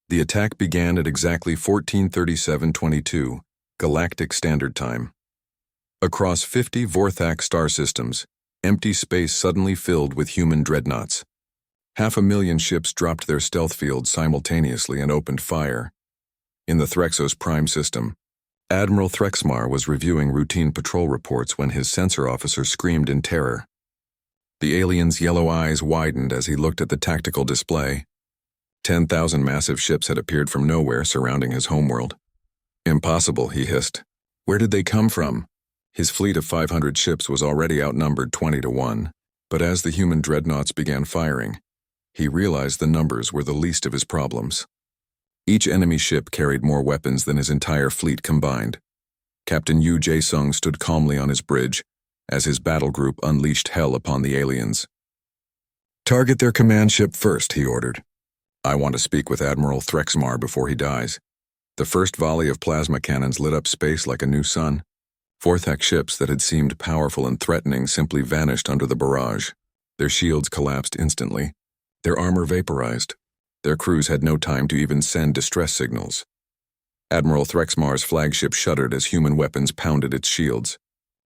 The attack began at exactly 14:37:22, Galactic Standard Time. Across 50 Vorthak star systems, empty space suddenly filled with human dreadnoughts. 500,000 ships dropped their stealth fields simultaneously and opened fire. In the Threxos Prime system, Admiral Threxmar was reviewing routine patrol reports when his sensor officer screamed in terror. The alien's yellow eyes widened as he looked at the tactical display. 10,000 massive ships had appeared from nowhere surrounding his homeworld. "Impossible," he hissed. "Where did they come from?" His fleet of 500 ships was already outnumbered 20-1, but as the human dreadnoughts began firing, he realized the numbers were the least of his problems. Each enemy ship carried more weapons than his entire fleet combined. Captain Yu Jae-sung stood calmly on his bridge as his battle group unleashed hell upon the aliens. "Target their command ship first," he ordered. "I want to speak with Admiral Threxmar before he dies." The first volley of plasma cannons lit up space like a new sun. Vorthak ships that had seemed powerful and threatening simply vanished under the barrage. Their shields collapsed instantly. Their armor vaporized. Their crews had no time to even send distress signals. Admiral Threxmar's flagship shuddered as human weapons pounded its shields.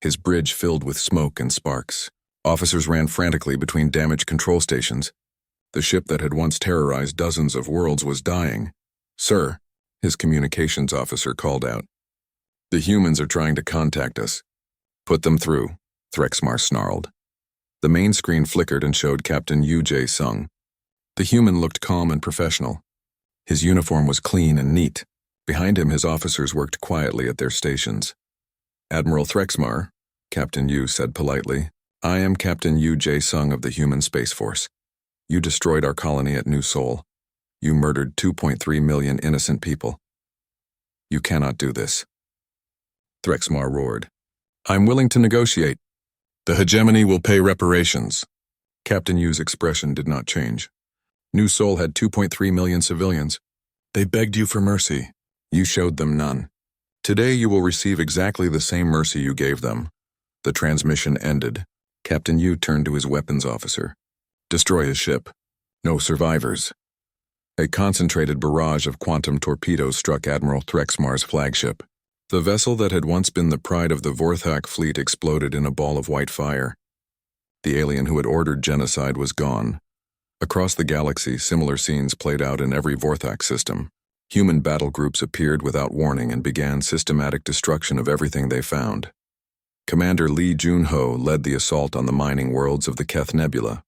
His bridge filled with smoke and sparks. Officers ran frantically between damaged control stations. The ship that had once terrorized dozens of worlds was dying. "Sir," his communications officer called out. "The humans are trying to contact us." "Put them through," Threxmar snarled. The main screen flickered and showed Captain Yu Jae-sung. The human looked calm and professional. His uniform was clean and neat. Behind him, his officers worked quietly at their stations. "Admiral Threxmar," Captain Yu said politely, "I am Captain Yu Jae-sung of the Human Space Force. You destroyed our colony at New Seoul. You murdered 2.3 million innocent people. You cannot do this." Threxmar roared. "I'm willing to negotiate. The hegemony will pay reparations." Captain Yu's expression did not change. "New Seoul had 2.3 million civilians. They begged you for mercy. You showed them none. Today you will receive exactly the same mercy you gave them." The transmission ended. Captain Yu turned to his weapons officer. "Destroy his ship. No survivors." A concentrated barrage of quantum torpedoes struck Admiral Threxmar's flagship. The vessel that had once been the pride of the Vorthak fleet exploded in a ball of white fire. The alien who had ordered genocide was gone. Across the galaxy, similar scenes played out in every Vorthak system. Human battle groups appeared without warning and began systematic destruction of everything they found. Commander Lee Jun-ho led the assault on the mining worlds of the Keth Nebula.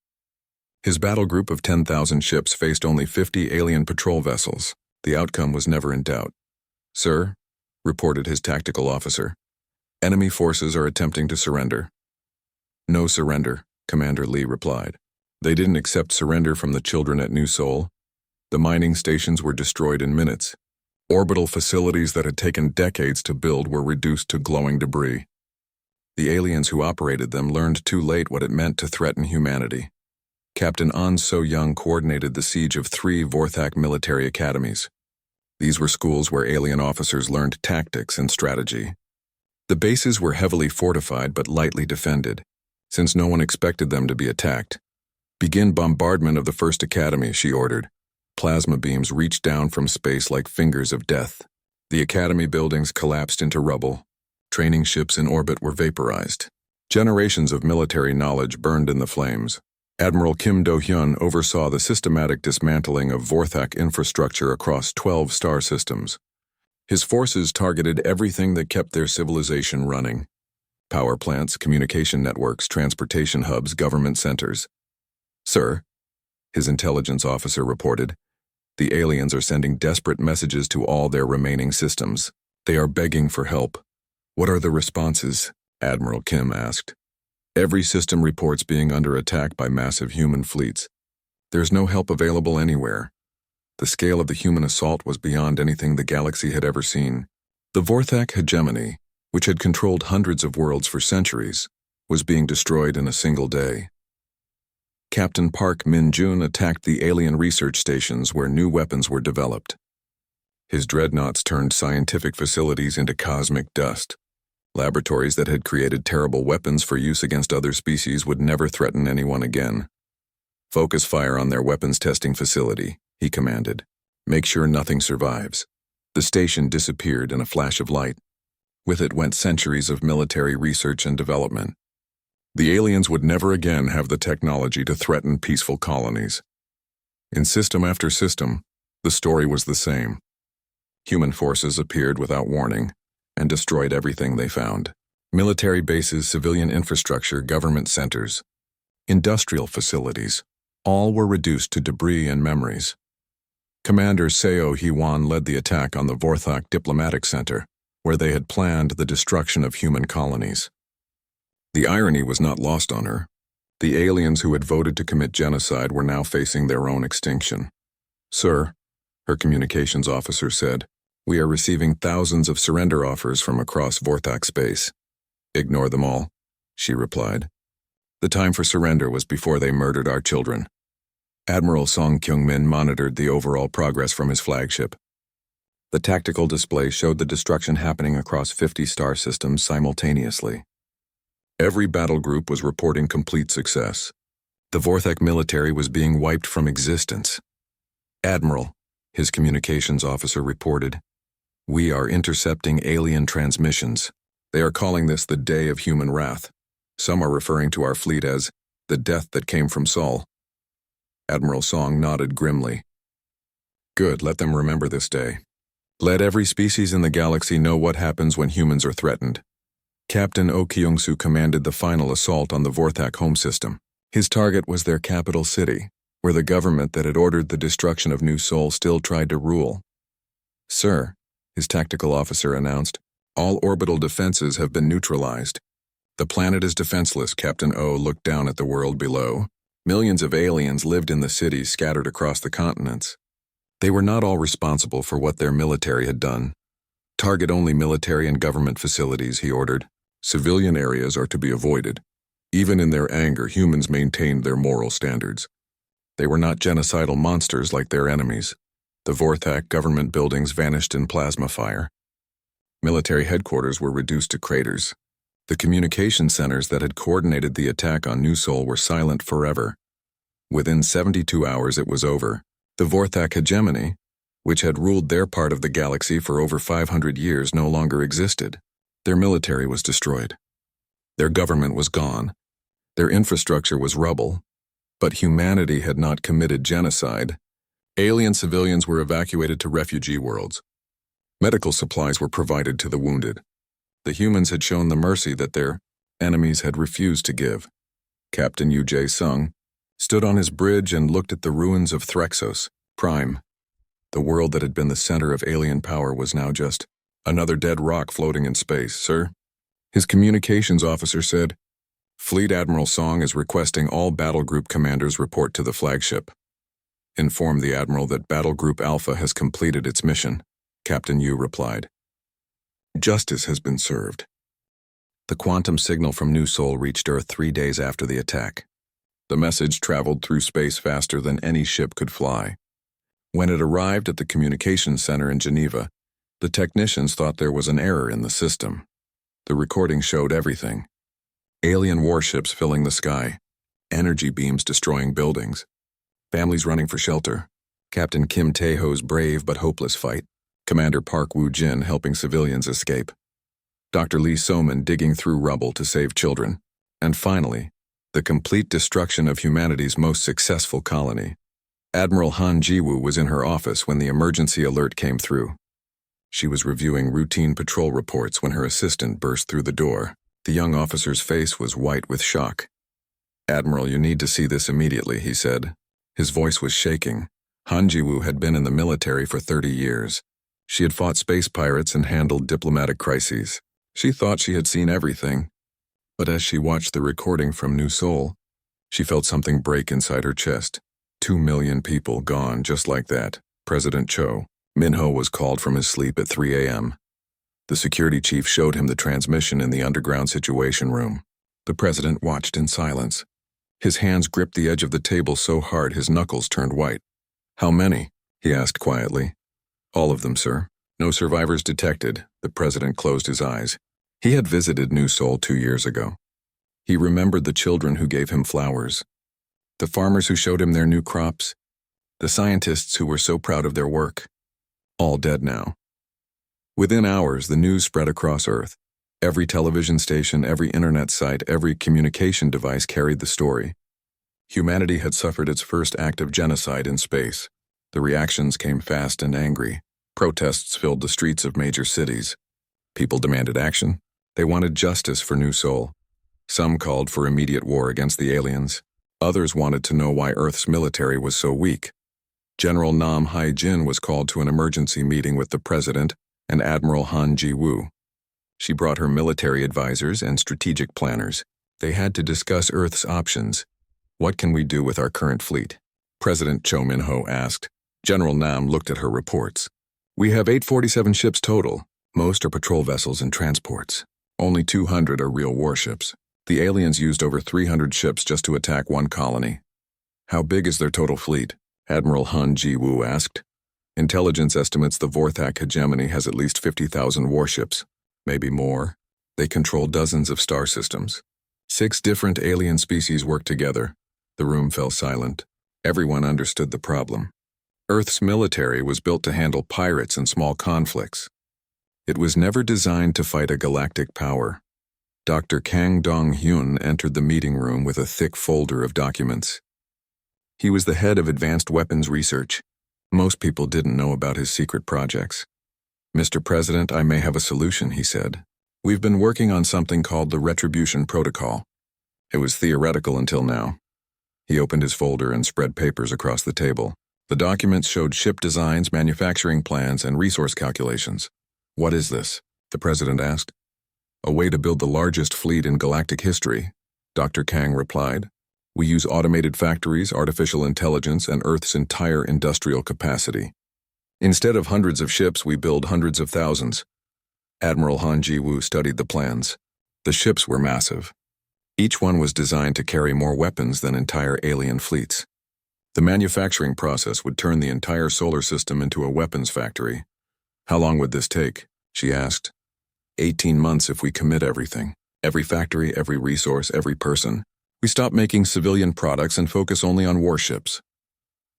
His battle group of 10,000 ships faced only 50 alien patrol vessels. The outcome was never in doubt. "Sir," reported his tactical officer, "enemy forces are attempting to surrender." "No surrender," Commander Lee replied. "They didn't accept surrender from the children at New Seoul. The mining stations were destroyed in minutes. Orbital facilities that had taken decades to build were reduced to glowing debris. The aliens who operated them learned too late what it meant to threaten humanity." Captain An So-young coordinated the siege of 3 Vorthak military academies. These were schools where alien officers learned tactics and strategy. The bases were heavily fortified but lightly defended, since no one expected them to be attacked. "Begin bombardment of the first academy," she ordered. Plasma beams reached down from space like fingers of death. The academy buildings collapsed into rubble. Training ships in orbit were vaporized. Generations of military knowledge burned in the flames. Admiral Kim Do-hyun oversaw the systematic dismantling of Vorthak infrastructure across 12 star systems. His forces targeted everything that kept their civilization running: power plants, communication networks, transportation hubs, government centers. "Sir," his intelligence officer reported, "the aliens are sending desperate messages to all their remaining systems. They are begging for help." "What are the responses?" Admiral Kim asked. "Every system reports being under attack by massive human fleets. There's no help available anywhere." The scale of the human assault was beyond anything the galaxy had ever seen. The Vorthak hegemony, which had controlled hundreds of worlds for centuries, was being destroyed in a single day. Captain Park Min-jun attacked the alien research stations where new weapons were developed. His dreadnoughts turned scientific facilities into cosmic dust. Laboratories that had created terrible weapons for use against other species would never threaten anyone again. "Focus fire on their weapons testing facility," he commanded. Make sure nothing survives. The station disappeared in a flash of light. With it went centuries of military research and development. The aliens would never again have the technology to threaten peaceful colonies. In system after system, the story was the same. Human forces appeared without warning and destroyed everything they found. Military bases, civilian infrastructure, government centers, industrial facilities, all were reduced to debris and memories. Commander Seo Hee-wan led the attack on the Vorthok Diplomatic Center, where they had planned the destruction of human colonies. The irony was not lost on her. The aliens who had voted to commit genocide were now facing their own extinction. "Sir," her communications officer said, "we are receiving thousands of surrender offers from across Vorthok space." "Ignore them all," she replied. "The time for surrender was before they murdered our children." Admiral Song Kyung-min monitored the overall progress from his flagship. The tactical display showed the destruction happening across 50 star systems simultaneously. Every battle group was reporting complete success. The Vorthok military was being wiped from existence. "Admiral," his communications officer reported, "we are intercepting alien transmissions. They are calling this the Day of Human Wrath. Some are referring to our fleet as the death that came from Sol." Admiral Song nodded grimly. "Good, let them remember this day. Let every species in the galaxy know what happens when humans are threatened." Captain Oh Kyung-soo commanded the final assault on the Vorthok home system. His target was their capital city, where the government that had ordered the destruction of New Sol still tried to rule. "Sir," his tactical officer announced, "all orbital defenses have been neutralized. The planet is defenseless." Captain Oh looked down at the world below. Millions of aliens lived in the cities scattered across the continents. They were not all responsible for what their military had done. "Target only military and government facilities," he ordered. "Civilian areas are to be avoided." Even in their anger, humans maintained their moral standards. They were not genocidal monsters like their enemies. The Vorthok government buildings vanished in plasma fire. Military headquarters were reduced to craters. The communication centers that had coordinated the attack on New Sol were silent forever. Within 72 hours it was over. The Vorthok hegemony, which had ruled their part of the galaxy for over 500 years, no longer existed. Their military was destroyed. Their government was gone. Their infrastructure was rubble. But humanity had not committed genocide. Alien civilians were evacuated to refugee worlds. Medical supplies were provided to the wounded. The humans had shown the mercy that their enemies had refused to give. Captain Yu Jae-sung stood on his bridge and looked at the ruins of Threxos, Prime. The world that had been the center of alien power was now just another dead rock floating in space. "Sir," his communications officer said, "Fleet Admiral Song is requesting all battle group commanders report to the flagship. Inform the Admiral that Battle Group Alpha has completed its mission," Captain Yu replied. "Justice has been served." The quantum signal from New Sol reached Earth 3 days after the attack. The message traveled through space faster than any ship could fly. When it arrived at the communications center in Geneva, the technicians thought there was an error in the system. The recording showed everything. Alien warships filling the sky, energy beams destroying buildings, families running for shelter, Captain Kim Tae-ho's brave but hopeless fight, Commander Park Woo-jin helping civilians escape, Dr. Lee So-man digging through rubble to save children, and finally, the complete destruction of humanity's most successful colony. Admiral Han Ji-woo was in her office when the emergency alert came through. She was reviewing routine patrol reports when her assistant burst through the door. The young officer's face was white with shock. "Admiral, you need to see this immediately," he said. His voice was shaking. Han Ji-woo had been in the military for 30 years. She had fought space pirates and handled diplomatic crises. She thought she had seen everything. But as she watched the recording from New Sol, she felt something break inside her chest. 2 million people gone just like that. President Cho Min-ho was called from his sleep at 3 a.m. The security chief showed him the transmission in the underground situation room. The president watched in silence. His hands gripped the edge of the table so hard his knuckles turned white. "How many?" he asked quietly. "All of them, sir. No survivors detected." The president closed his eyes. He had visited New Sol 2 years ago. He remembered the children who gave him flowers, the farmers who showed him their new crops, The scientists who were so proud of their work. All dead now. Within hours, the news spread across Earth. Every television station, every internet site, every communication device carried the story. Humanity had suffered its first act of genocide in space. The reactions came fast and angry. Protests filled the streets of major cities. People demanded action. They wanted justice for New Sol. Some called for immediate war against the aliens. Others wanted to know why Earth's military was so weak. General Nam Hai-jin was called to an emergency meeting with the President and Admiral Han Ji-woo. She brought her military advisors and strategic planners. They had to discuss Earth's options. What can we do with our current fleet? President Cho Min-ho asked. General Nam looked at her reports. We have 847 ships total. Most are patrol vessels and transports. Only 200 are real warships. The aliens used over 300 ships just to attack one colony. How big is their total fleet? Admiral Han Ji-woo asked. Intelligence estimates the Vorthak hegemony has at least 50,000 warships. Maybe more. They control dozens of star systems. 6 different alien species work together. The room fell silent. Everyone understood the problem. Earth's military was built to handle pirates and small conflicts. It was never designed to fight a galactic power. Dr. Kang Dong-hyun entered the meeting room with a thick folder of documents. He was the head of advanced weapons research. Most people didn't know about his secret projects. Mr. President, I may have a solution, he said. We've been working on something called the Retribution Protocol. It was theoretical until now. He opened his folder and spread papers across the table. The documents showed ship designs, manufacturing plans, and resource calculations. What is this? The President asked. A way to build the largest fleet in galactic history, Dr. Kang replied. We use automated factories, artificial intelligence, and Earth's entire industrial capacity. Instead of hundreds of ships, we build hundreds of thousands. Admiral Han Ji-woo studied the plans. The ships were massive. Each one was designed to carry more weapons than entire alien fleets. The manufacturing process would turn the entire solar system into a weapons factory. How long would this take? She asked. 18 months if we commit everything. Every factory, every resource, every person. We stop making civilian products and focus only on warships.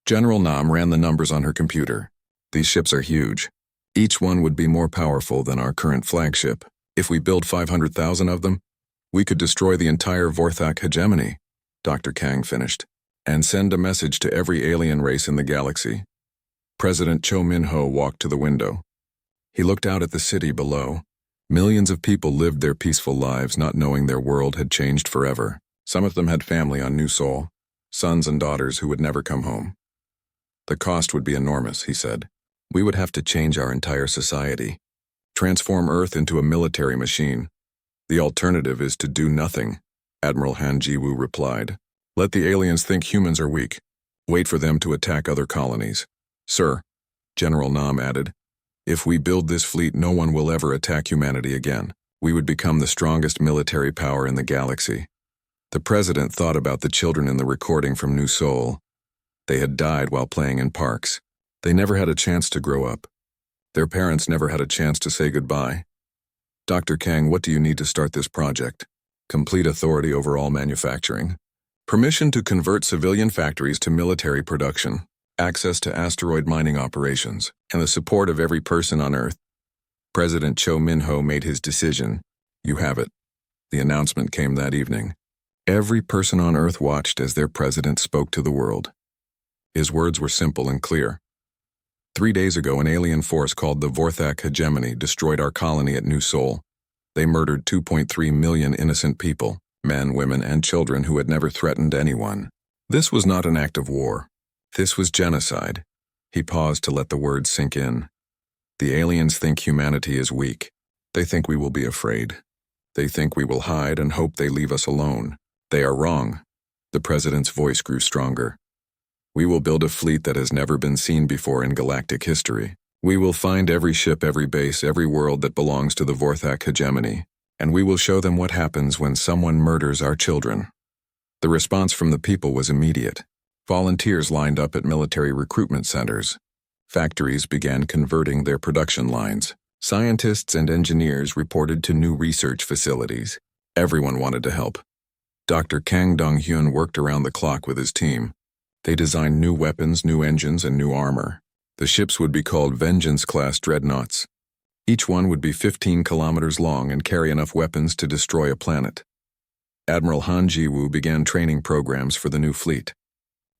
General Nam ran the numbers on her computer. These ships are huge. Each one would be more powerful than our current flagship. If we build 500,000 of them, we could destroy the entire Vorthak hegemony, Dr. Kang finished, and send a message to every alien race in the galaxy. President Cho Min-ho walked to the window. He looked out at the city below. Millions of people lived their peaceful lives not knowing their world had changed forever. Some of them had family on New Sol, sons and daughters who would never come home. The cost would be enormous, he said. We would have to change our entire society, transform Earth into a military machine. The alternative is to do nothing, Admiral Han Ji-woo replied. Let the aliens think humans are weak. Wait for them to attack other colonies. Sir, General Nam added, if we build this fleet, no one will ever attack humanity again. We would become the strongest military power in the galaxy. The President thought about the children in the recording from New Sol. They had died while playing in parks. They never had a chance to grow up. Their parents never had a chance to say goodbye. Dr. Kang, what do you need to start this project? Complete authority over all manufacturing. Permission to convert civilian factories to military production. Access to asteroid mining operations. And the support of every person on Earth. President Cho Min-ho made his decision. You have it. The announcement came that evening. Every person on Earth watched as their president spoke to the world. His words were simple and clear. 3 days ago, an alien force called the Vorthak hegemony destroyed our colony at New Sol. They murdered 2.3 million innocent people, men, women, and children who had never threatened anyone. This was not an act of war. This was genocide. He paused to let the words sink in. The aliens think humanity is weak. They think we will be afraid. They think we will hide and hope they leave us alone. They are wrong. The president's voice grew stronger. We will build a fleet that has never been seen before in galactic history. We will find every ship, every base, every world that belongs to the Vorthak hegemony, and we will show them what happens when someone murders our children. The response from the people was immediate. Volunteers lined up at military recruitment centers. Factories began converting their production lines. Scientists and engineers reported to new research facilities. Everyone wanted to help. Dr. Kang Dong-hyun worked around the clock with his team. They designed new weapons, new engines, and new armor. The ships would be called Vengeance-class Dreadnoughts. Each one would be 15 kilometers long and carry enough weapons to destroy a planet. Admiral Han Ji-woo began training programs for the new fleet.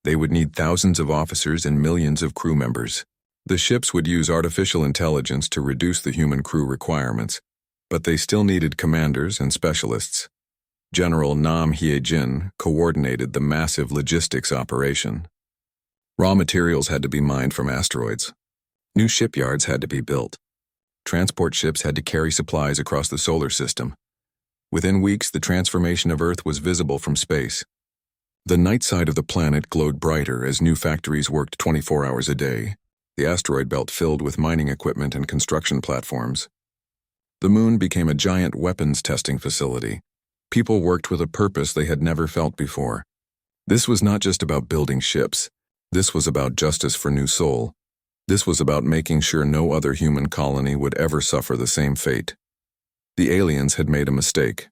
They would need thousands of officers and millions of crew members. The ships would use artificial intelligence to reduce the human crew requirements, but they still needed commanders and specialists. General Nam Hye-jin coordinated the massive logistics operation. Raw materials had to be mined from asteroids. New shipyards had to be built. Transport ships had to carry supplies across the solar system. Within weeks, the transformation of Earth was visible from space. The night side of the planet glowed brighter as new factories worked 24 hours a day, the asteroid belt filled with mining equipment and construction platforms. The moon became a giant weapons testing facility. People worked with a purpose they had never felt before. This was not just about building ships. This was about justice for New Sol. This was about making sure no other human colony would ever suffer the same fate. The aliens had made a mistake.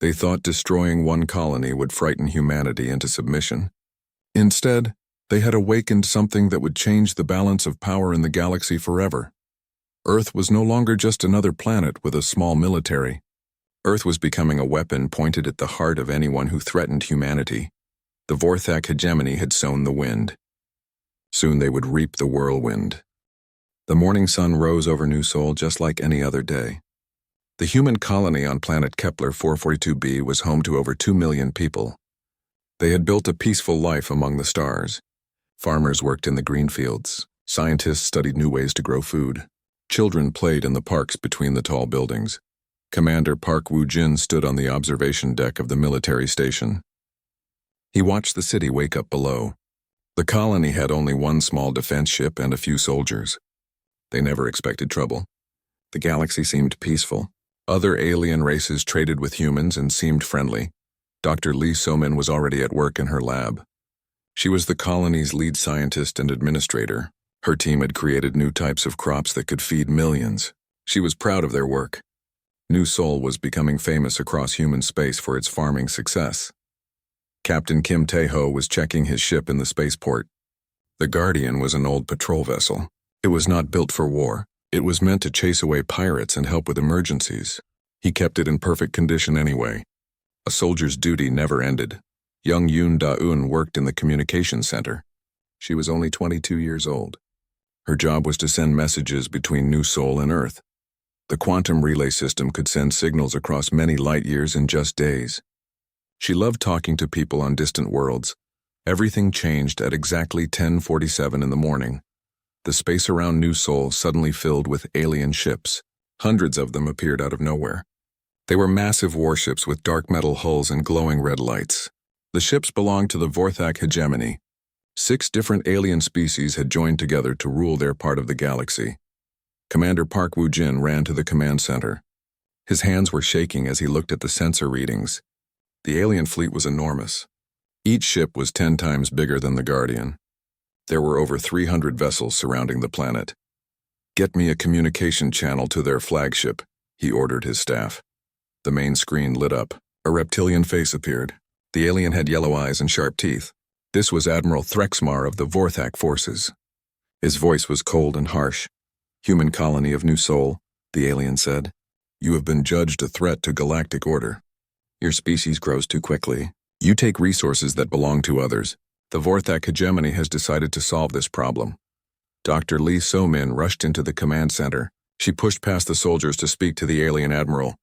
They thought destroying one colony would frighten humanity into submission. Instead, they had awakened something that would change the balance of power in the galaxy forever. Earth was no longer just another planet with a small military. Earth was becoming a weapon pointed at the heart of anyone who threatened humanity. The Vorthak hegemony had sown the wind. Soon they would reap the whirlwind. The morning sun rose over New Sol just like any other day. The human colony on planet Kepler 442b was home to over 2 million people. They had built a peaceful life among the stars. Farmers worked in the green fields. Scientists studied new ways to grow food. Children played in the parks between the tall buildings. Commander Park Woo-jin stood on the observation deck of the military station. He watched the city wake up below. The colony had only one small defense ship and a few soldiers. They never expected trouble. The galaxy seemed peaceful. Other alien races traded with humans and seemed friendly. Dr. Lee So-min was already at work in her lab. She was the colony's lead scientist and administrator. Her team had created new types of crops that could feed millions. She was proud of their work. New Sol was becoming famous across human space for its farming success. Captain Kim Tae-ho was checking his ship in the spaceport. The Guardian was an old patrol vessel. It was not built for war. It was meant to chase away pirates and help with emergencies. He kept it in perfect condition anyway. A soldier's duty never ended. Young Yoon Da-eun worked in the communications center. She was only 22 years old. Her job was to send messages between New Sol and Earth. The quantum relay system could send signals across many light years in just days. She loved talking to people on distant worlds. Everything changed at exactly 10:47 in the morning. The space around New Sol suddenly filled with alien ships. Hundreds of them appeared out of nowhere. They were massive warships with dark metal hulls and glowing red lights. The ships belonged to the Vorthak hegemony. 6 different alien species had joined together to rule their part of the galaxy. Commander Park Woo-jin ran to the command center. His hands were shaking as he looked at the sensor readings. The alien fleet was enormous. Each ship was 10 times bigger than the Guardian. There were over 300 vessels surrounding the planet. "Get me a communication channel to their flagship," he ordered his staff. The main screen lit up. A reptilian face appeared. The alien had yellow eyes and sharp teeth. This was Admiral Threxmar of the Vorthak forces. His voice was cold and harsh. "Human colony of New Sol," the alien said. "You have been judged a threat to galactic order. Your species grows too quickly. You take resources that belong to others. The Vorthak hegemony has decided to solve this problem." Dr. Lee So-min rushed into the command center. She pushed past the soldiers to speak to the alien admiral.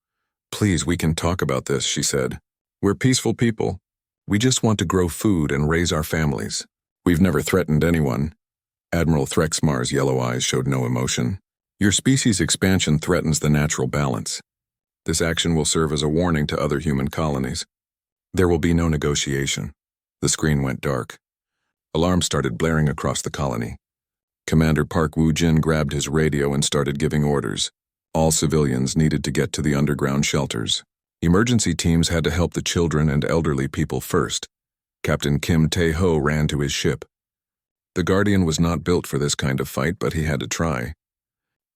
"Please, we can talk about this," she said. "We're peaceful people. We just want to grow food and raise our families. We've never threatened anyone." Admiral Threxmar's yellow eyes showed no emotion. "Your species' expansion threatens the natural balance. This action will serve as a warning to other human colonies. There will be no negotiation." The screen went dark. Alarms started blaring across the colony. Commander Park Woo-jin grabbed his radio and started giving orders. All civilians needed to get to the underground shelters. Emergency teams had to help the children and elderly people first. Captain Kim Tae-ho ran to his ship. The Guardian was not built for this kind of fight, but he had to try.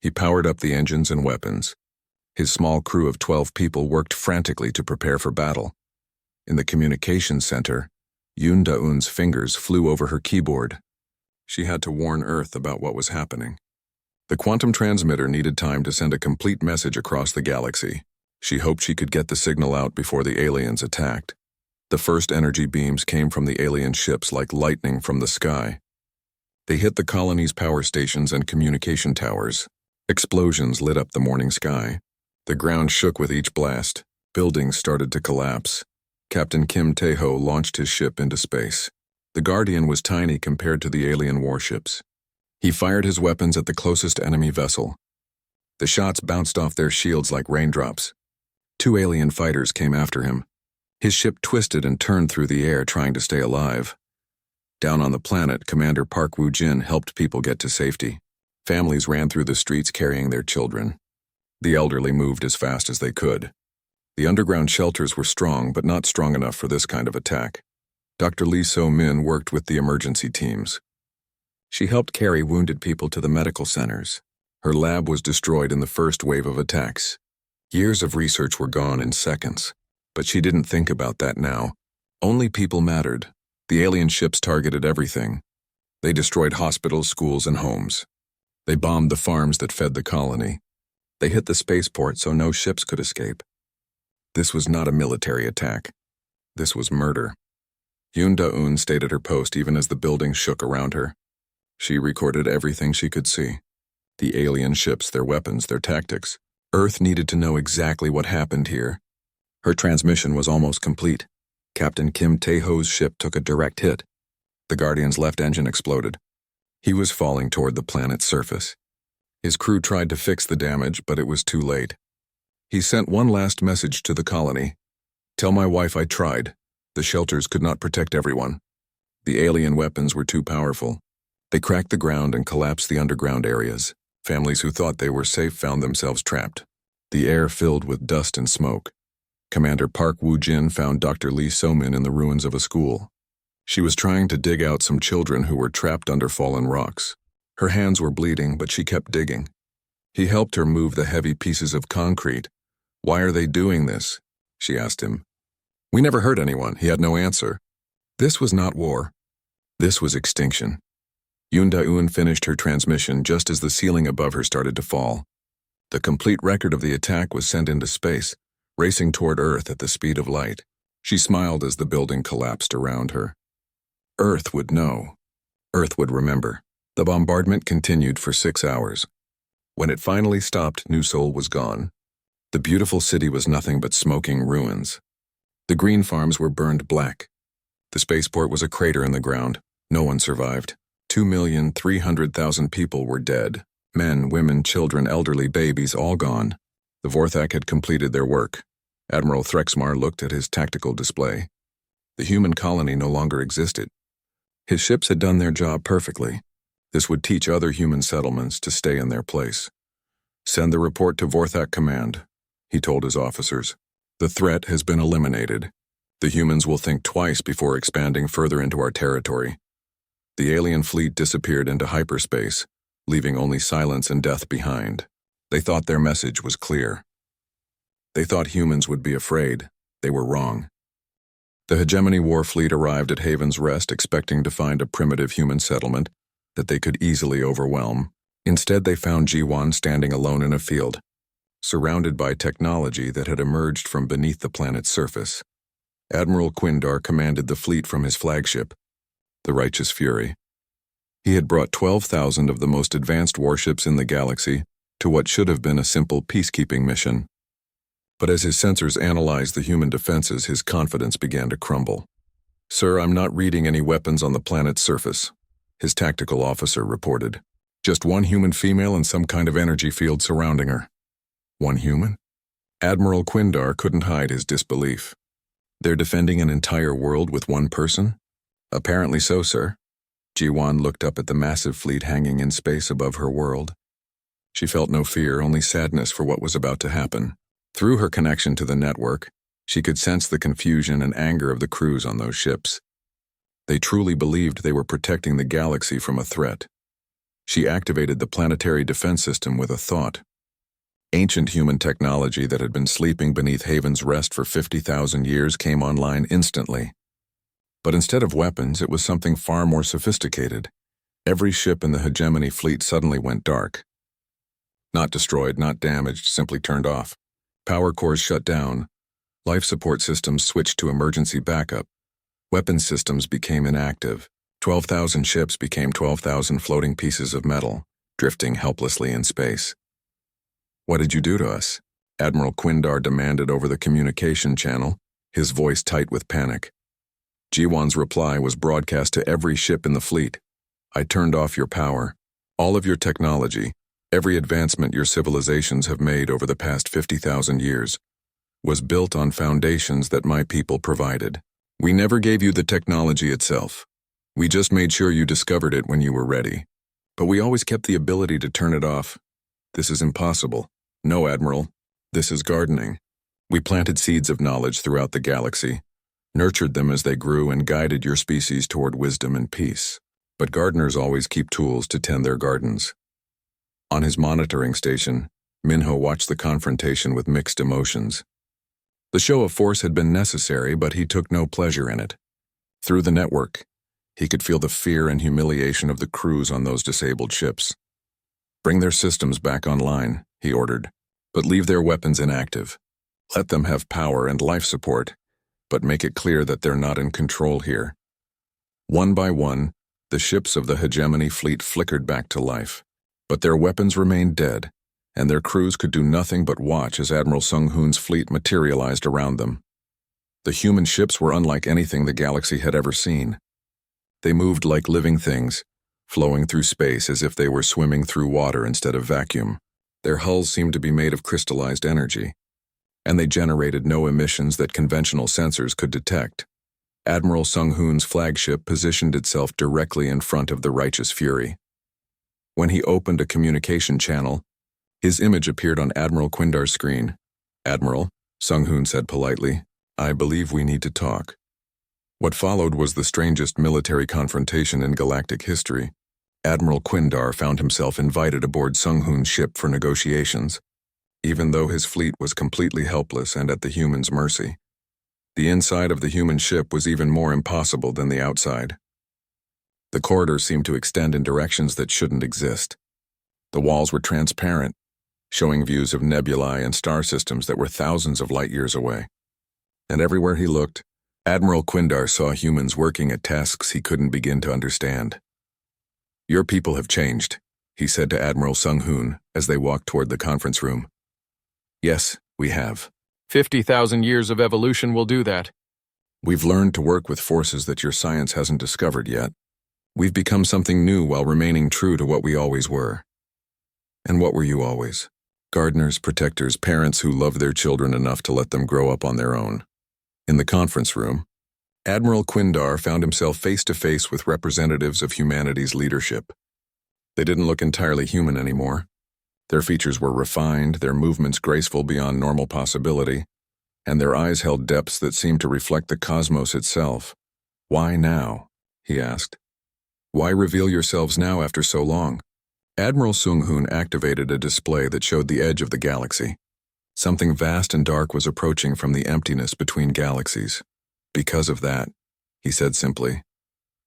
He powered up the engines and weapons. His small crew of 12 people worked frantically to prepare for battle. In the communications center, Yoon Da-eun's fingers flew over her keyboard. She had to warn Earth about what was happening. The quantum transmitter needed time to send a complete message across the galaxy. She hoped she could get the signal out before the aliens attacked. The first energy beams came from the alien ships like lightning from the sky. They hit the colony's power stations and communication towers. Explosions lit up the morning sky. The ground shook with each blast. Buildings started to collapse. Captain Kim Tae-ho launched his ship into space. The Guardian was tiny compared to the alien warships. He fired his weapons at the closest enemy vessel. The shots bounced off their shields like raindrops. 2 alien fighters came after him. His ship twisted and turned through the air trying to stay alive. Down on the planet, Commander Park Woo-jin helped people get to safety. Families ran through the streets carrying their children. The elderly moved as fast as they could. The underground shelters were strong, but not strong enough for this kind of attack. Dr. Lee So-min worked with the emergency teams. She helped carry wounded people to the medical centers. Her lab was destroyed in the first wave of attacks. Years of research were gone in seconds. But she didn't think about that now. Only people mattered. The alien ships targeted everything. They destroyed hospitals, schools, and homes. They bombed the farms that fed the colony. They hit the spaceport so no ships could escape. This was not a military attack. This was murder. Yoon Da-eun stayed at her post even as the building shook around her. She recorded everything she could see. The alien ships, their weapons, their tactics. Earth needed to know exactly what happened here. Her transmission was almost complete. Captain Kim Tae-ho's ship took a direct hit. The Guardian's left engine exploded. He was falling toward the planet's surface. His crew tried to fix the damage, but it was too late. He sent one last message to the colony. "Tell my wife I tried. The shelters could not protect everyone. The alien weapons were too powerful. They cracked the ground and collapsed the underground areas. Families who thought they were safe found themselves trapped. The air filled with dust and smoke. Commander Park Woo-jin found Dr. Lee So-min in the ruins of a school. She was trying to dig out some children who were trapped under fallen rocks. Her hands were bleeding, but she kept digging. He helped her move the heavy pieces of concrete. "Why are they doing this?" she asked him. "We never hurt anyone." He had no answer. This was not war. This was extinction. Yoon Da-eun finished her transmission just as the ceiling above her started to fall. The complete record of the attack was sent into space, racing toward Earth at the speed of light. She smiled as the building collapsed around her. Earth would know. Earth would remember. The bombardment continued for 6 hours. When it finally stopped, New Seoul was gone. The beautiful city was nothing but smoking ruins. The green farms were burned black. The spaceport was a crater in the ground. No one survived. 2,300,000 people were dead. Men, women, children, elderly, babies, all gone. The Vorthak had completed their work. Admiral Threxmar looked at his tactical display. The human colony no longer existed. His ships had done their job perfectly. This would teach other human settlements to stay in their place. "Send the report to Vorthak Command," he told his officers. "The threat has been eliminated. The humans will think twice before expanding further into our territory." The alien fleet disappeared into hyperspace, leaving only silence and death behind. They thought their message was clear. They thought humans would be afraid. They were wrong. The Hegemony War fleet arrived at Haven's Rest expecting to find a primitive human settlement that they could easily overwhelm. Instead, they found Ji-won standing alone in a field, surrounded by technology that had emerged from beneath the planet's surface. Admiral Quindar commanded the fleet from his flagship, the Righteous Fury. He had brought 12,000 of the most advanced warships in the galaxy to what should have been a simple peacekeeping mission. But as his sensors analyzed the human defenses, his confidence began to crumble. "Sir, I'm not reading any weapons on the planet's surface," his tactical officer reported. "Just one human female and some kind of energy field surrounding her." One human? Admiral Quindar couldn't hide his disbelief. "They're defending an entire world with one person?" "Apparently so, sir." Ji-won looked up at the massive fleet hanging in space above her world. She felt no fear, only sadness for what was about to happen. Through her connection to the network, she could sense the confusion and anger of the crews on those ships. They truly believed they were protecting the galaxy from a threat. She activated the planetary defense system with a thought. Ancient human technology that had been sleeping beneath Haven's Rest for 50,000 years came online instantly. But instead of weapons, it was something far more sophisticated. Every ship in the hegemony fleet suddenly went dark. Not destroyed, not damaged, simply turned off. Power cores shut down. Life support systems switched to emergency backup. Weapons systems became inactive. 12,000 ships became 12,000 floating pieces of metal, drifting helplessly in space. "What did you do to us?" Admiral Quindar demanded over the communication channel, his voice tight with panic. Jiwan's reply was broadcast to every ship in the fleet. "I turned off your power. All of your technology, every advancement your civilizations have made over the past 50,000 years, was built on foundations that my people provided. We never gave you the technology itself. We just made sure you discovered it when you were ready. But we always kept the ability to turn it off. This is impossible. No, Admiral. This is gardening. We planted seeds of knowledge throughout the galaxy, nurtured them as they grew, and guided your species toward wisdom and peace. But gardeners always keep tools to tend their gardens." On his monitoring station, Minho watched the confrontation with mixed emotions. The show of force had been necessary, but he took no pleasure in it. Through the network, he could feel the fear and humiliation of the crews on those disabled ships. "Bring their systems back online," he ordered, "but leave their weapons inactive. Let them have power and life support, but make it clear that they're not in control here." One by one, the ships of the hegemony fleet flickered back to life, but their weapons remained dead, and their crews could do nothing but watch as Admiral Sung Hoon's fleet materialized around them. The human ships were unlike anything the galaxy had ever seen. They moved like living things, flowing through space as if they were swimming through water instead of vacuum. Their hulls seemed to be made of crystallized energy, and they generated no emissions that conventional sensors could detect. Admiral Sung Hoon's flagship positioned itself directly in front of the Righteous Fury. When he opened a communication channel, his image appeared on Admiral Quindar's screen. "Admiral," Sung Hoon said politely, "I believe we need to talk." What followed was the strangest military confrontation in galactic history. Admiral Quindar found himself invited aboard Sung Hoon's ship for negotiations, even though his fleet was completely helpless and at the humans' mercy. The inside of the human ship was even more impossible than the outside. The corridor seemed to extend in directions that shouldn't exist. The walls were transparent, showing views of nebulae and star systems that were thousands of light years away. And everywhere he looked, Admiral Quindar saw humans working at tasks he couldn't begin to understand. "Your people have changed," he said to Admiral Sung Hoon as they walked toward the conference room. "Yes, we have. 50,000 years of evolution will do that." "We've learned to work with forces that your science hasn't discovered yet. We've become something new while remaining true to what we always were." "And what were you always?" "Gardeners, protectors, parents who loved their children enough to let them grow up on their own." In the conference room, Admiral Quindar found himself face-to-face with representatives of humanity's leadership. They didn't look entirely human anymore. Their features were refined, their movements graceful beyond normal possibility, and their eyes held depths that seemed to reflect the cosmos itself. "Why now?" he asked. "Why reveal yourselves now after so long?" Admiral Sung Hoon activated a display that showed the edge of the galaxy. Something vast and dark was approaching from the emptiness between galaxies. "Because of that," he said simply.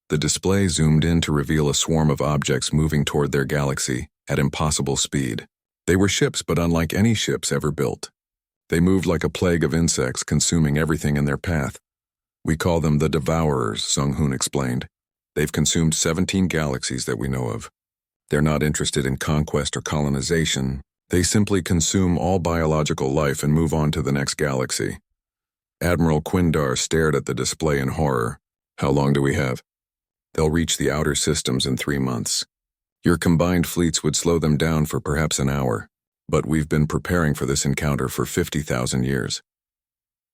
The display zoomed in to reveal a swarm of objects moving toward their galaxy at impossible speed. They were ships, but unlike any ships ever built. They moved like a plague of insects, consuming everything in their path. "We call them the Devourers," Sung Hoon explained. "They've consumed 17 galaxies that we know of. They're not interested in conquest or colonization. They simply consume all biological life and move on to the next galaxy." Admiral Quindar stared at the display in horror. "How long do we have?" "They'll reach the outer systems in 3 months. Your combined fleets would slow them down for perhaps an hour, but we've been preparing for this encounter for 50,000 years."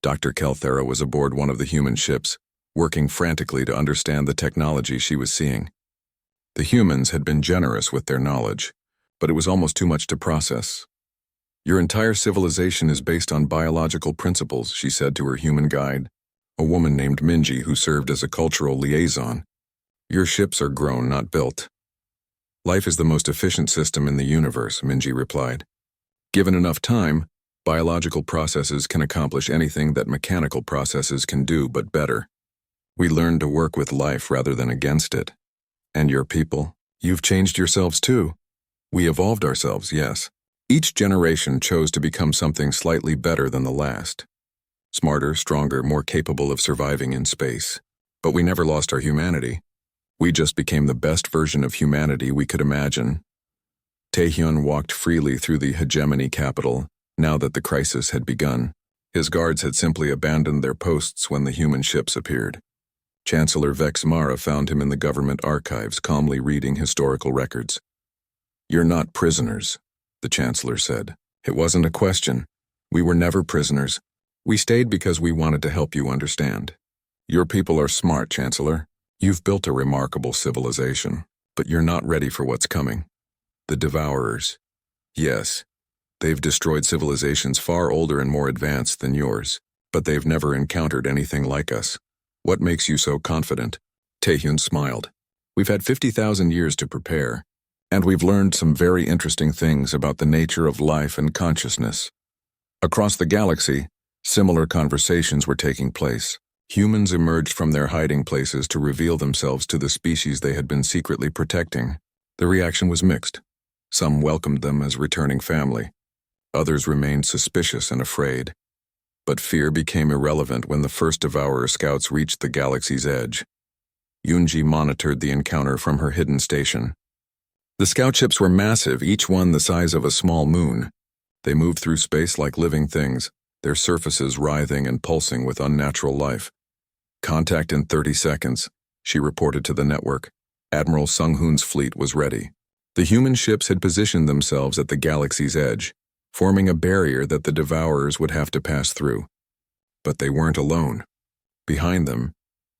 Dr. Kelthera was aboard one of the human ships, working frantically to understand the technology she was seeing. The humans had been generous with their knowledge, but it was almost too much to process. "Your entire civilization is based on biological principles," she said to her human guide, a woman named Minji who served as a cultural liaison. "Your ships are grown, not built." "Life is the most efficient system in the universe," Minji replied. "Given enough time, biological processes can accomplish anything that mechanical processes can do, but better." We learned to work with life rather than against it. And your people? You've changed yourselves too. We evolved ourselves, yes. Each generation chose to become something slightly better than the last. Smarter, stronger, more capable of surviving in space. But we never lost our humanity. We just became the best version of humanity we could imagine. Taehyun walked freely through the hegemony capital, now that the crisis had begun. His guards had simply abandoned their posts when the human ships appeared. Chancellor Vex Mara found him in the government archives, calmly reading historical records. "You're not prisoners," the Chancellor said. "It wasn't a question. We were never prisoners. We stayed because we wanted to help you understand. Your people are smart, Chancellor. You've built a remarkable civilization, but you're not ready for what's coming. The Devourers. Yes, they've destroyed civilizations far older and more advanced than yours, but they've never encountered anything like us. What makes you so confident?" Taehyun smiled. "We've had 50,000 years to prepare, and we've learned some very interesting things about the nature of life and consciousness. Across the galaxy, similar conversations were taking place. Humans emerged from their hiding places to reveal themselves to the species they had been secretly protecting. The reaction was mixed. Some welcomed them as returning family. Others remained suspicious and afraid. But fear became irrelevant when the first Devourer scouts reached the galaxy's edge. Yoonji monitored the encounter from her hidden station. The scout ships were massive, each one the size of a small moon. They moved through space like living things, their surfaces writhing and pulsing with unnatural life. "Contact in 30 seconds, she reported to the network. Admiral Sung-hoon's fleet was ready. The human ships had positioned themselves at the galaxy's edge, forming a barrier that the Devourers would have to pass through. But they weren't alone. Behind them,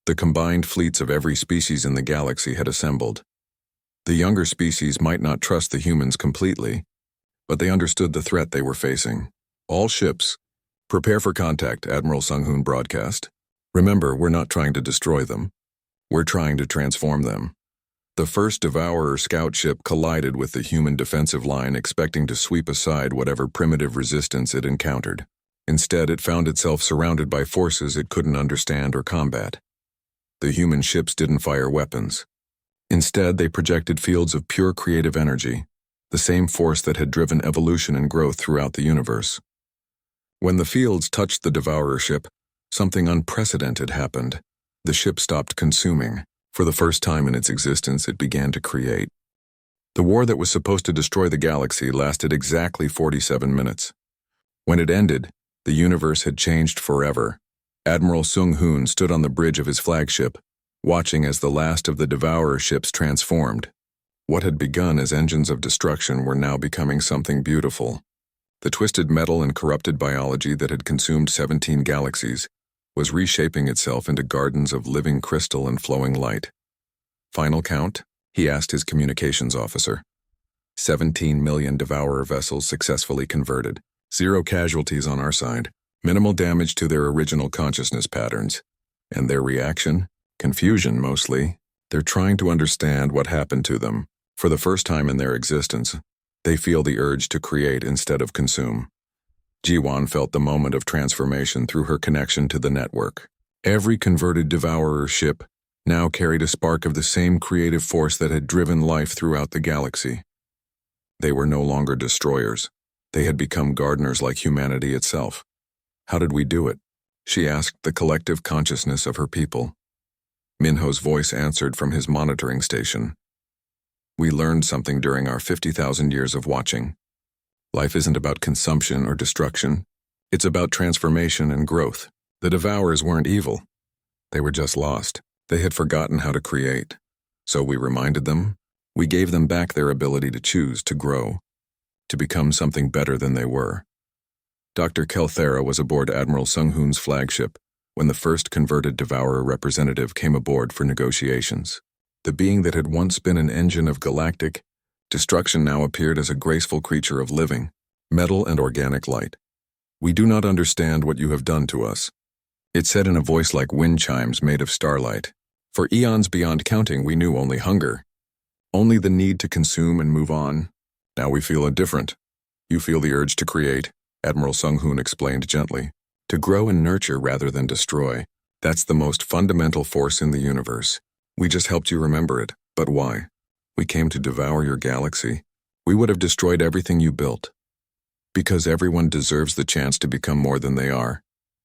the combined fleets of every species in the galaxy had assembled. The younger species might not trust the humans completely, but they understood the threat they were facing. "All ships, prepare for contact," Admiral Sung-hoon broadcast. "Remember, we're not trying to destroy them. We're trying to transform them." The first Devourer scout ship collided with the human defensive line, expecting to sweep aside whatever primitive resistance it encountered. Instead, it found itself surrounded by forces it couldn't understand or combat. The human ships didn't fire weapons. Instead, they projected fields of pure creative energy, the same force that had driven evolution and growth throughout the universe. When the fields touched the Devourer ship, something unprecedented happened. The ship stopped consuming. For the first time in its existence, it began to create. The war that was supposed to destroy the galaxy lasted exactly 47 minutes. When it ended, the universe had changed forever. Admiral Sung-hoon stood on the bridge of his flagship, watching as the last of the Devourer ships transformed. What had begun as engines of destruction were now becoming something beautiful. The twisted metal and corrupted biology that had consumed 17 galaxies was reshaping itself into gardens of living crystal and flowing light. "Final count?" he asked his communications officer. 17 million Devourer vessels successfully converted. 0 casualties on our side. Minimal damage to their original consciousness patterns. And their reaction? Confusion, mostly. They're trying to understand what happened to them. For the first time in their existence, they feel the urge to create instead of consume. Jiwon felt the moment of transformation through her connection to the network. Every converted Devourer ship now carried a spark of the same creative force that had driven life throughout the galaxy. They were no longer destroyers. They had become gardeners like humanity itself. "How did we do it?" she asked the collective consciousness of her people. Minho's voice answered from his monitoring station. "We learned something during our 50,000 years of watching. Life isn't about consumption or destruction. It's about transformation and growth. The Devourers weren't evil. They were just lost. They had forgotten how to create. So we reminded them. We gave them back their ability to choose, to grow, to become something better than they were." Dr. Kelthera was aboard Admiral Sung-hoon's flagship when the first converted Devourer representative came aboard for negotiations. The being that had once been an engine of galactic destruction now appeared as a graceful creature of living, metal and organic light. "We do not understand what you have done to us," it said in a voice like wind chimes made of starlight. "For eons beyond counting, we knew only hunger, only the need to consume and move on. Now we feel indifferent. You feel the urge to create," Admiral Sung-hoon explained gently, "to grow and nurture rather than destroy. That's the most fundamental force in the universe. We just helped you remember it. But why? We came to devour your galaxy. We would have destroyed everything you built. Because everyone deserves the chance to become more than they are,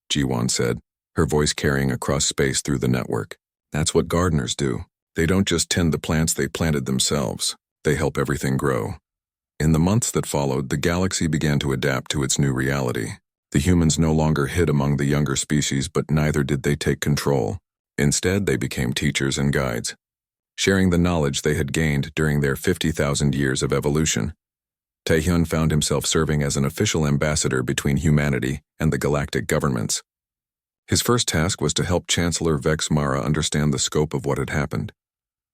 Ji-won said, her voice carrying across space through the network. That's what gardeners do. They don't just tend the plants they planted themselves. They help everything grow. In the months that followed, the galaxy began to adapt to its new reality. The humans no longer hid among the younger species, but neither did they take control. Instead, they became teachers and guides, sharing the knowledge they had gained during their 50,000 years of evolution. Taehyun found himself serving as an official ambassador between humanity and the galactic governments. His first task was to help Chancellor Vex Mara understand the scope of what had happened.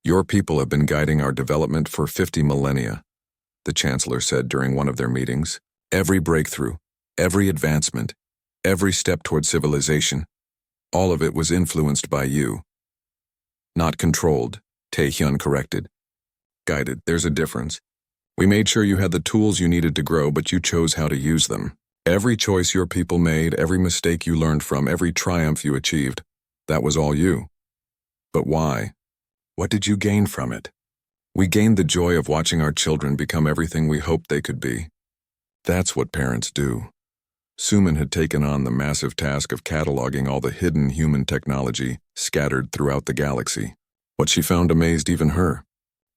Your people have been guiding our development for 50 millennia, the Chancellor said during one of their meetings. Every breakthrough, every advancement, every step toward civilization, all of it was influenced by you. Not controlled, Taehyun corrected. Guided, there's a difference. We made sure you had the tools you needed to grow, but you chose how to use them. Every choice your people made, every mistake you learned from, every triumph you achieved, that was all you. But why? What did you gain from it? We gained the joy of watching our children become everything we hoped they could be. That's what parents do. Suman had taken on the massive task of cataloging all the hidden human technology scattered throughout the galaxy. What she found amazed even her.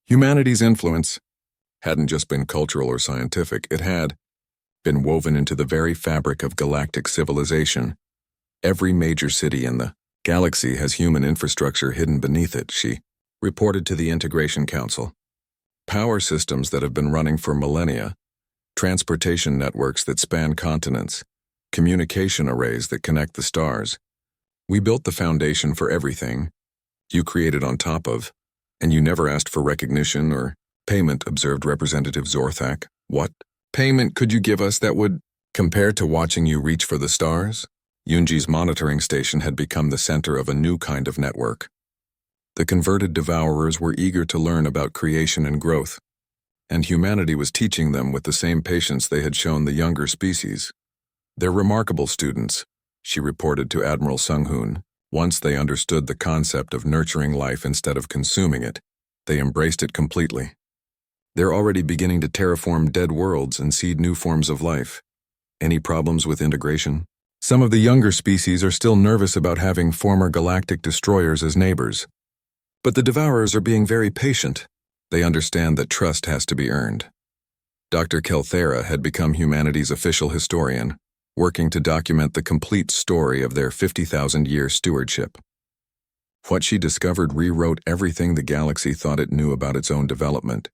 Humanity's influence hadn't just been cultural or scientific, it had been woven into the very fabric of galactic civilization. Every major city in the galaxy has human infrastructure hidden beneath it, she reported to the Integration Council. Power systems that have been running for millennia, transportation networks that span continents, communication arrays that connect the stars. We built the foundation for everything you created on top of, and you never asked for recognition or payment, observed Representative Zorthak. What payment could you give us that would compare to watching you reach for the stars? Yunji's monitoring station had become the center of a new kind of network. The converted devourers were eager to learn about creation and growth, and humanity was teaching them with the same patience they had shown the younger species. They're remarkable students, she reported to Admiral Sung-hoon. Once they understood the concept of nurturing life instead of consuming it, they embraced it completely. They're already beginning to terraform dead worlds and seed new forms of life. Any problems with integration? Some of the younger species are still nervous about having former galactic destroyers as neighbors. But the devourers are being very patient. They understand that trust has to be earned. Dr. Kelthera had become humanity's official historian, working to document the complete story of their 50,000-year stewardship. What she discovered rewrote everything the galaxy thought it knew about its own development.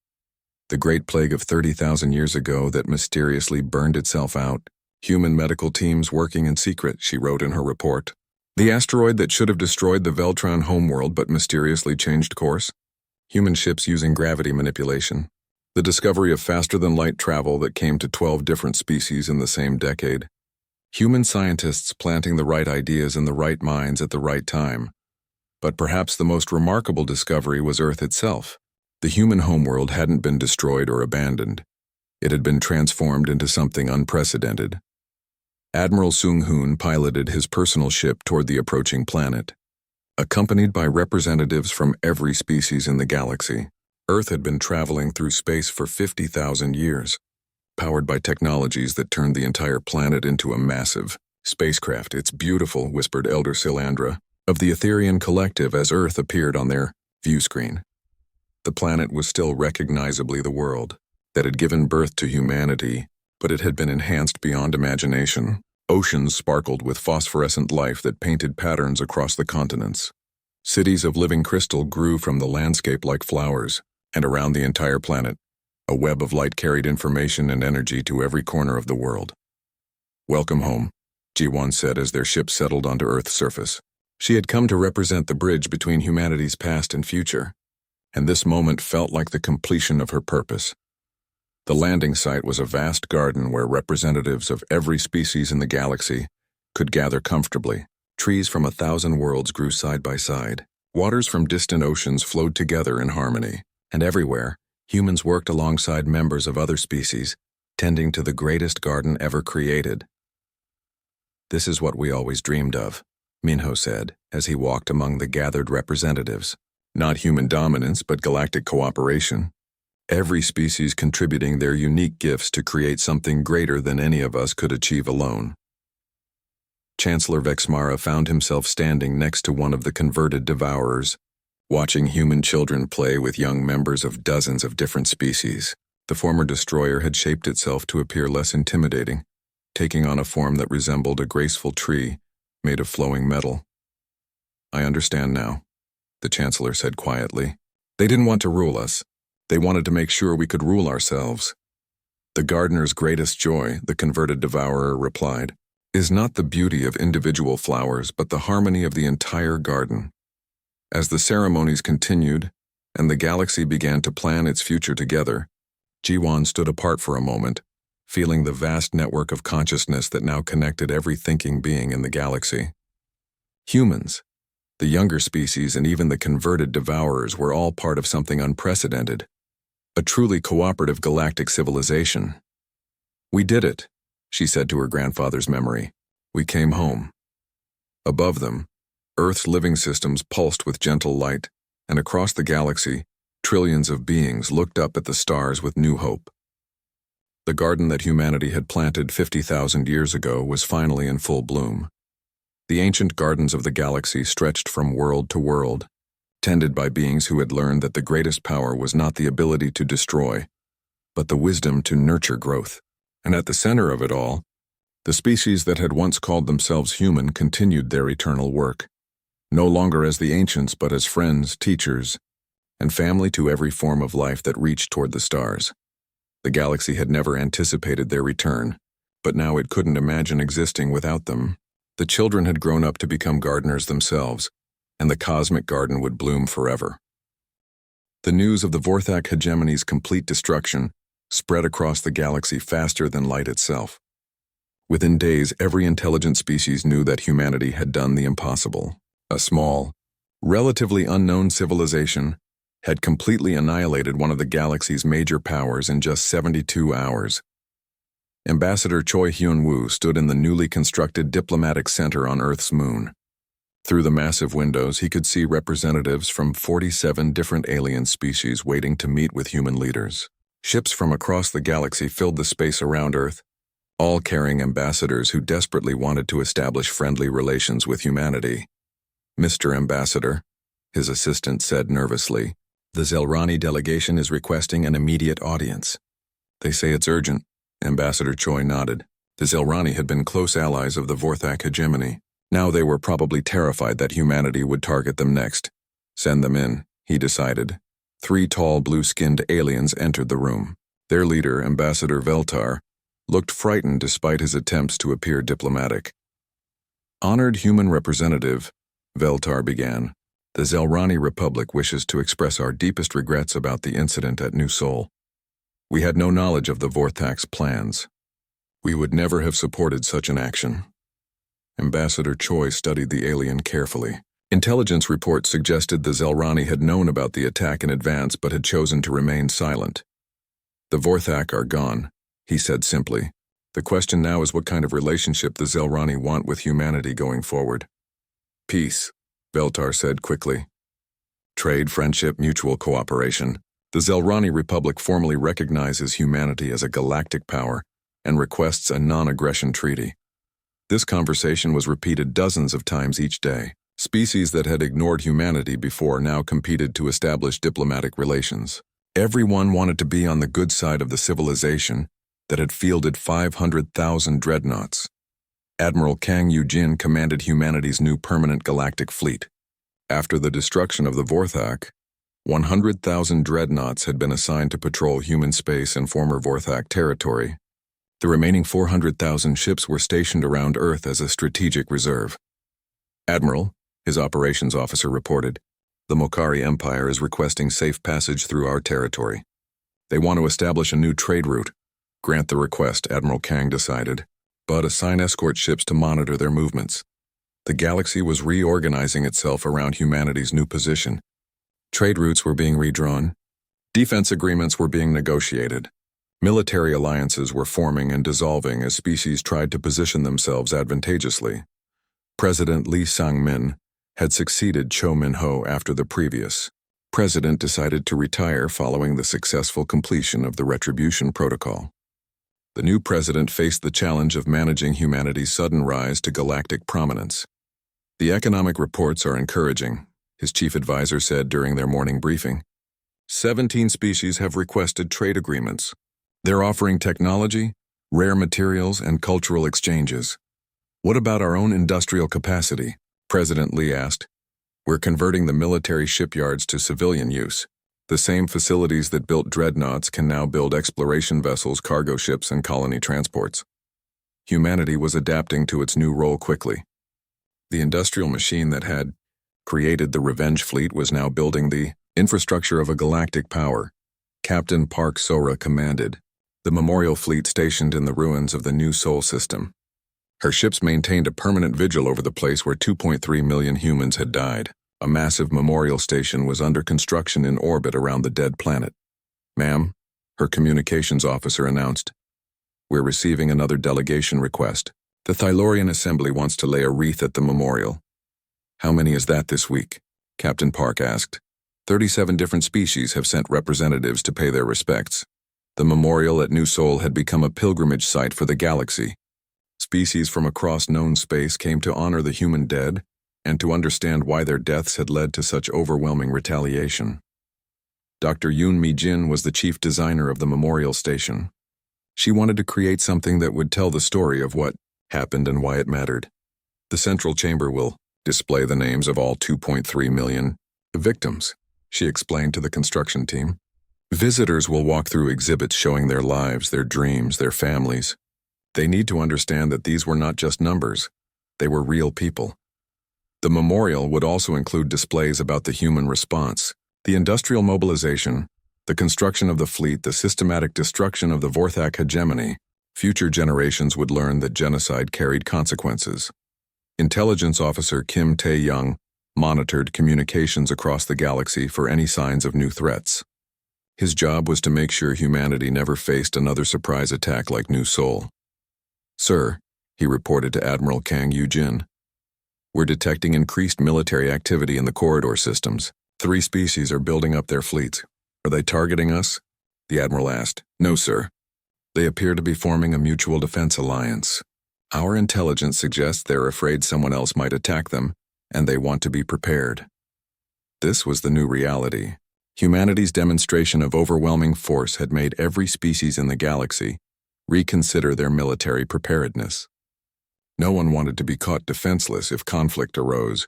The Great Plague of 30,000 years ago that mysteriously burned itself out. Human medical teams working in secret, she wrote in her report. The asteroid that should have destroyed the Veltron homeworld but mysteriously changed course. Human ships using gravity manipulation. The discovery of faster-than-light travel that came to 12 different species in the same decade. Human scientists planting the right ideas in the right minds at the right time. But perhaps the most remarkable discovery was Earth itself. The human homeworld hadn't been destroyed or abandoned. It had been transformed into something unprecedented. Admiral Sung-hoon piloted his personal ship toward the approaching planet. Accompanied by representatives from every species in the galaxy, Earth had been traveling through space for 50,000 years, powered by technologies that turned the entire planet into a massive spacecraft. It's beautiful, whispered Elder Silandra of the Etherian Collective as Earth appeared on their view screen. The planet was still recognizably the world that had given birth to humanity, but it had been enhanced beyond imagination. Oceans sparkled with phosphorescent life that painted patterns across the continents. Cities of living crystal grew from the landscape like flowers, and around the entire planet, a web of light carried information and energy to every corner of the world. Welcome home, Ji-won said as their ship settled onto Earth's surface. She had come to represent the bridge between humanity's past and future, and this moment felt like the completion of her purpose. The landing site was a vast garden where representatives of every species in the galaxy could gather comfortably. Trees from 1,000 worlds grew side by side. Waters from distant oceans flowed together in harmony. And everywhere, humans worked alongside members of other species, tending to the greatest garden ever created. This is what we always dreamed of, Minho said, as he walked among the gathered representatives. Not human dominance, but galactic cooperation. Every species contributing their unique gifts to create something greater than any of us could achieve alone. Chancellor Vexmara found himself standing next to one of the converted devourers, watching human children play with young members of dozens of different species. The former destroyer had shaped itself to appear less intimidating, taking on a form that resembled a graceful tree made of flowing metal. I understand now, the Chancellor said quietly. They didn't want to rule us. They wanted to make sure we could rule ourselves. The gardener's greatest joy, the converted devourer replied, is not the beauty of individual flowers, but the harmony of the entire garden. As the ceremonies continued, and the galaxy began to plan its future together, Jiwan stood apart for a moment, feeling the vast network of consciousness that now connected every thinking being in the galaxy. Humans, the younger species, and even the converted devourers were all part of something unprecedented. A truly cooperative galactic civilization. We did it, she said to her grandfather's memory. We came home. Above them, Earth's living systems pulsed with gentle light, and across the galaxy, trillions of beings looked up at the stars with new hope. The garden that humanity had planted 50,000 years ago was finally in full bloom. The ancient gardens of the galaxy stretched from world to world, tended by beings who had learned that the greatest power was not the ability to destroy, but the wisdom to nurture growth. And at the center of it all, the species that had once called themselves human continued their eternal work, no longer as the ancients but as friends, teachers, and family to every form of life that reached toward the stars. The galaxy had never anticipated their return, but now it couldn't imagine existing without them. The children had grown up to become gardeners themselves, and the cosmic garden would bloom forever. The news of the Vorthak hegemony's complete destruction spread across the galaxy faster than light itself. Within days, every intelligent species knew that humanity had done the impossible. A small, relatively unknown civilization had completely annihilated one of the galaxy's major powers in just 72 hours. Ambassador Choi Hyun-woo stood in the newly constructed diplomatic center on Earth's moon. Through the massive windows, he could see representatives from 47 different alien species waiting to meet with human leaders. Ships from across the galaxy filled the space around Earth, all carrying ambassadors who desperately wanted to establish friendly relations with humanity. Mr. Ambassador, his assistant said nervously, the Zelrani delegation is requesting an immediate audience. They say it's urgent. Ambassador Choi nodded. The Zelrani had been close allies of the Vorthak hegemony. Now they were probably terrified that humanity would target them next. Send them in, he decided. 3 tall, blue-skinned aliens entered the room. Their leader, Ambassador Veltar, looked frightened despite his attempts to appear diplomatic. Honored human representative, Veltar began, the Zelrani Republic wishes to express our deepest regrets about the incident at New Sol. We had no knowledge of the Vorthak's plans. We would never have supported such an action. Ambassador Choi studied the alien carefully. Intelligence reports suggested the Zelrani had known about the attack in advance but had chosen to remain silent. The Vorthak are gone, he said simply. The question now is what kind of relationship the Zelrani want with humanity going forward. Peace, Veltar said quickly. Trade, friendship, mutual cooperation. The Zelrani Republic formally recognizes humanity as a galactic power and requests a non-aggression treaty. This conversation was repeated dozens of times each day. Species that had ignored humanity before now competed to establish diplomatic relations. Everyone wanted to be on the good side of the civilization that had fielded 500,000 dreadnoughts. Admiral Kang Yu-jin commanded humanity's new permanent galactic fleet. After the destruction of the Vorthak, 100,000 dreadnoughts had been assigned to patrol human space in former Vorthak territory. The remaining 400,000 ships were stationed around Earth as a strategic reserve. Admiral, his operations officer reported, the Mokari Empire is requesting safe passage through our territory. They want to establish a new trade route. Grant the request, Admiral Kang decided, but assign escort ships to monitor their movements. The galaxy was reorganizing itself around humanity's new position. Trade routes were being redrawn. Defense agreements were being negotiated. Military alliances were forming and dissolving as species tried to position themselves advantageously. President Lee Sang-min had succeeded Cho Min-ho after the previous president decided to retire following the successful completion of the Retribution Protocol. The new president faced the challenge of managing humanity's sudden rise to galactic prominence. The economic reports are encouraging, his chief advisor said during their morning briefing. 17 species have requested trade agreements. They're offering technology, rare materials, and cultural exchanges. What about our own industrial capacity? President Lee asked. We're converting the military shipyards to civilian use. The same facilities that built Dreadnoughts can now build exploration vessels, cargo ships, and colony transports. Humanity was adapting to its new role quickly. The industrial machine that had created the Revenge Fleet was now building the infrastructure of a galactic power. Captain Park Sora commanded the memorial fleet stationed in the ruins of the new Sol system. Her ships maintained a permanent vigil over the place where 2.3 million humans had died. A massive memorial station was under construction in orbit around the dead planet. Ma'am, her communications officer announced, we're receiving another delegation request. The Thylorian Assembly wants to lay a wreath at the memorial. How many is that this week? Captain Park asked. 37 different species have sent representatives to pay their respects. The memorial at New Sol had become a pilgrimage site for the galaxy. Species from across known space came to honor the human dead and to understand why their deaths had led to such overwhelming retaliation. Dr. Yoon Mi-jin was the chief designer of the memorial station. She wanted to create something that would tell the story of what happened and why it mattered. The central chamber will display the names of all 2.3 million victims, she explained to the construction team. Visitors will walk through exhibits showing their lives, their dreams, their families. They need to understand that these were not just numbers, they were real people. The memorial would also include displays about the human response, the industrial mobilization, the construction of the fleet, the systematic destruction of the Vorthak hegemony. Future generations would learn that genocide carried consequences. Intelligence officer Kim Tae-young monitored communications across the galaxy for any signs of new threats. His job was to make sure humanity never faced another surprise attack like New Sol. Sir, he reported to Admiral Kang Yu-jin, we're detecting increased military activity in the corridor systems. 3 species are building up their fleets. Are they targeting us? The Admiral asked. No, sir. They appear to be forming a mutual defense alliance. Our intelligence suggests they're afraid someone else might attack them, and they want to be prepared. This was the new reality. Humanity's demonstration of overwhelming force had made every species in the galaxy reconsider their military preparedness. No one wanted to be caught defenseless if conflict arose.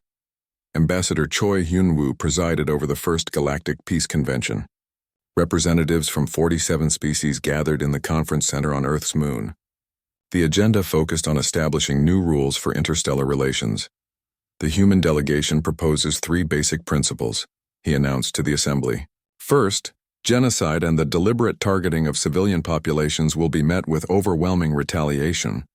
Ambassador Choi Hyun-woo presided over the first Galactic Peace Convention. Representatives from 47 species gathered in the conference center on Earth's moon. The agenda focused on establishing new rules for interstellar relations. The human delegation proposes 3 basic principles, he announced to the assembly. First, genocide and the deliberate targeting of civilian populations will be met with overwhelming retaliation.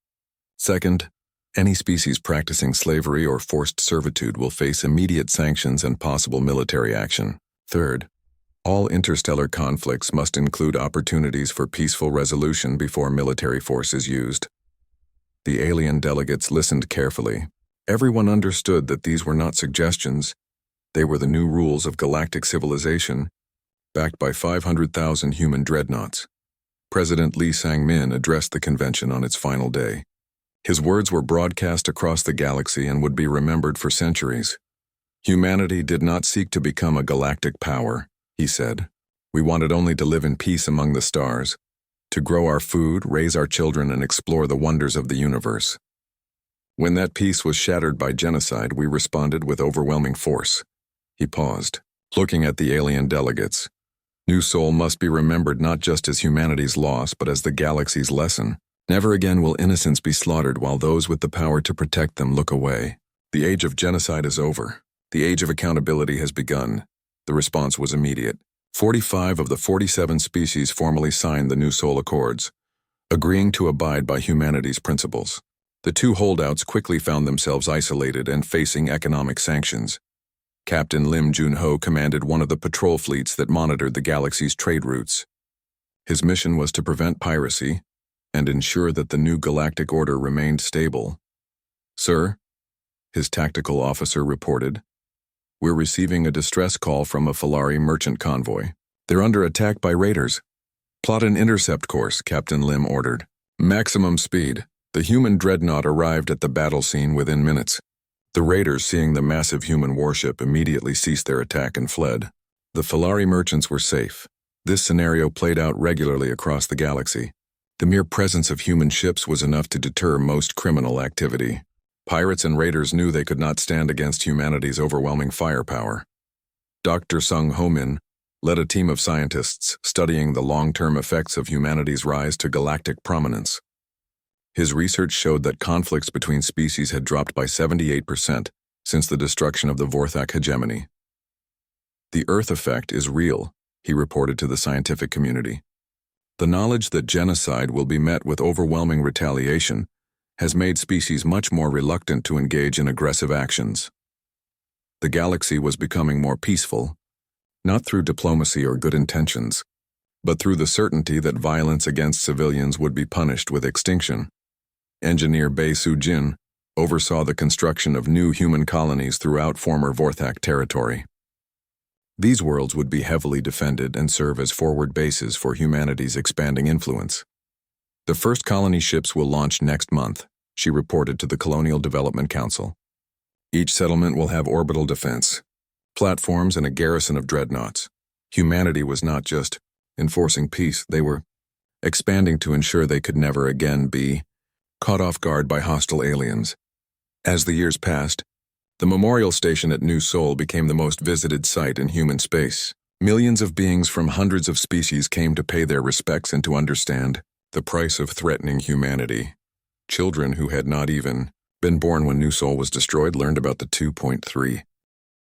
Second, any species practicing slavery or forced servitude will face immediate sanctions and possible military action. Third, all interstellar conflicts must include opportunities for peaceful resolution before military force is used. The alien delegates listened carefully. Everyone understood that these were not suggestions. They were the new rules of galactic civilization, backed by 500,000 human dreadnoughts. President Lee Sang-min addressed the convention on its final day. His words were broadcast across the galaxy and would be remembered for centuries. Humanity did not seek to become a galactic power, he said. We wanted only to live in peace among the stars, to grow our food, raise our children, and explore the wonders of the universe. When that peace was shattered by genocide, we responded with overwhelming force. He paused, looking at the alien delegates. New Sol must be remembered not just as humanity's loss, but as the galaxy's lesson. Never again will innocents be slaughtered while those with the power to protect them look away. The age of genocide is over. The age of accountability has begun. The response was immediate. 45 of the 47 species formally signed the New Sol Accords, agreeing to abide by humanity's principles. The 2 holdouts quickly found themselves isolated and facing economic sanctions. Captain Lim Jun-ho commanded one of the patrol fleets that monitored the galaxy's trade routes. His mission was to prevent piracy and ensure that the new galactic order remained stable. Sir, his tactical officer reported. "We're receiving a distress call from a Falari merchant convoy. They're under attack by raiders. Plot an intercept course," Captain Lim ordered. Maximum speed. The human dreadnought arrived at the battle scene within minutes. The raiders, seeing the massive human warship, immediately ceased their attack and fled. The Falari merchants were safe. This scenario played out regularly across the galaxy. The mere presence of human ships was enough to deter most criminal activity. Pirates and raiders knew they could not stand against humanity's overwhelming firepower. Dr. Sung Ho-min led a team of scientists studying the long-term effects of humanity's rise to galactic prominence. His research showed that conflicts between species had dropped by 78% since the destruction of the Vorthak hegemony. "The Earth effect is real," he reported to the scientific community. "The knowledge that genocide will be met with overwhelming retaliation has made species much more reluctant to engage in aggressive actions." The galaxy was becoming more peaceful, not through diplomacy or good intentions, but through the certainty that violence against civilians would be punished with extinction. Engineer Bei Su-jin oversaw the construction of new human colonies throughout former Vorthak territory. These worlds would be heavily defended and serve as forward bases for humanity's expanding influence. "The first colony ships will launch next month," she reported to the Colonial Development Council. "Each settlement will have orbital defense, platforms, and a garrison of dreadnoughts." Humanity was not just enforcing peace, they were expanding to ensure they could never again be caught off guard by hostile aliens. As the years passed, the memorial station at New Seoul became the most visited site in human space. Millions of beings from hundreds of species came to pay their respects and to understand the price of threatening humanity. Children who had not even been born when New Seoul was destroyed learned about the 2.3